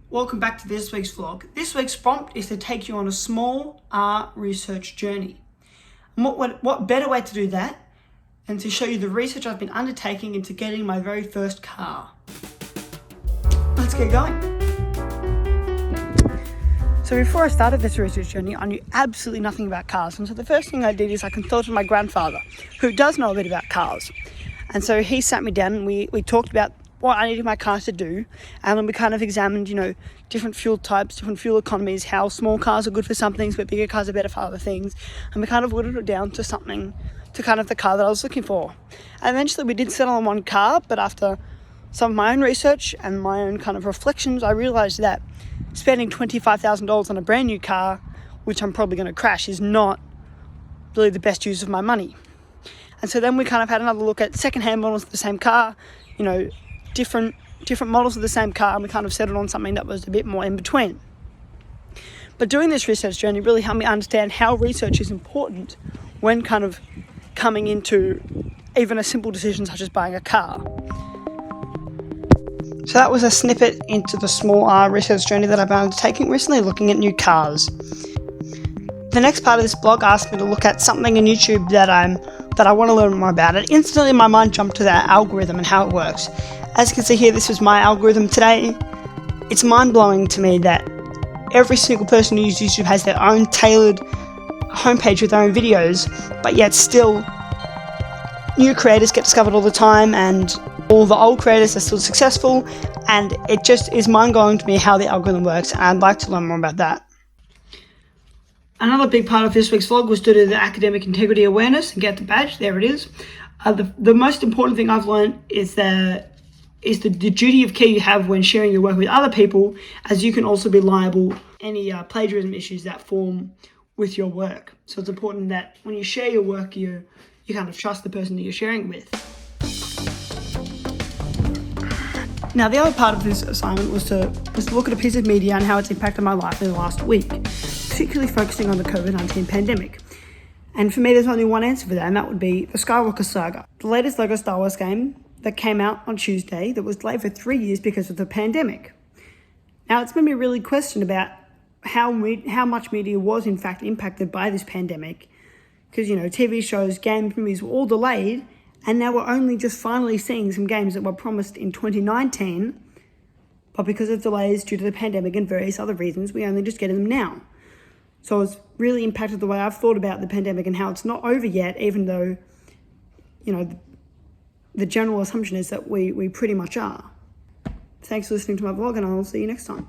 Welcome back to this week's vlog. This week's prompt is to take you on a small research journey. And what better way to do that than to show you the research I've been undertaking into getting my very first car. Let's get going. So before I started this research journey, I knew absolutely nothing about cars. And so the first thing I did is I consulted my grandfather, who does know a bit about cars. And so he sat me down and we talked about what I needed my car to do, and then we kind of examined, different fuel types, different fuel economies, how small cars are good for some things, but bigger cars are better for other things, and we kind of whittled it down to kind of the car that I was looking for. And eventually we did settle on one car, but after some of my own research and my own kind of reflections, I realised that spending $25,000 on a brand new car, which I'm probably going to crash, is not really the best use of my money. And so then we kind of had another look at second-hand models of the same car, different models of the same car, and we kind of settled on something that was a bit more in between. But doing this research journey really helped me understand how research is important when kind of coming into even a simple decision such as buying a car. So that was a snippet into the small research journey that I've been undertaking recently, looking at new cars. The next part of this blog asked me to look at something in YouTube that I want to learn more about, and instantly my mind jumped to that algorithm and how it works. As you can see here, this was my algorithm today. It's mind-blowing to me that every single person who uses YouTube has their own tailored homepage with their own videos, but yet still new creators get discovered all the time and all the old creators are still successful, and it just is mind-blowing to me how the algorithm works, and I'd like to learn more about that. Another big part of this week's vlog was to do the academic integrity awareness and get the badge. There it is. The most important thing I've learned is the duty of care you have when sharing your work with other people, as you can also be liable for any plagiarism issues that form with your work. So it's important that when you share your work, you kind of trust the person that you're sharing with. Now, the other part of this assignment was to look at a piece of media and how it's impacted my life in the last week, particularly focusing on the COVID-19 pandemic. And for me, there's only one answer for that, and that would be the Skywalker Saga, the latest LEGO Star Wars game that came out on Tuesday that was delayed for 3 years because of the pandemic. Now, it's made me really question about how much media was in fact impacted by this pandemic, because, TV shows, games, movies were all delayed, and now we're only just finally seeing some games that were promised in 2019, but because of delays due to the pandemic and various other reasons, we only just get them now. So it's really impacted the way I've thought about the pandemic and how it's not over yet, even though, the general assumption is that we pretty much are. Thanks for listening to my vlog, and I'll see you next time.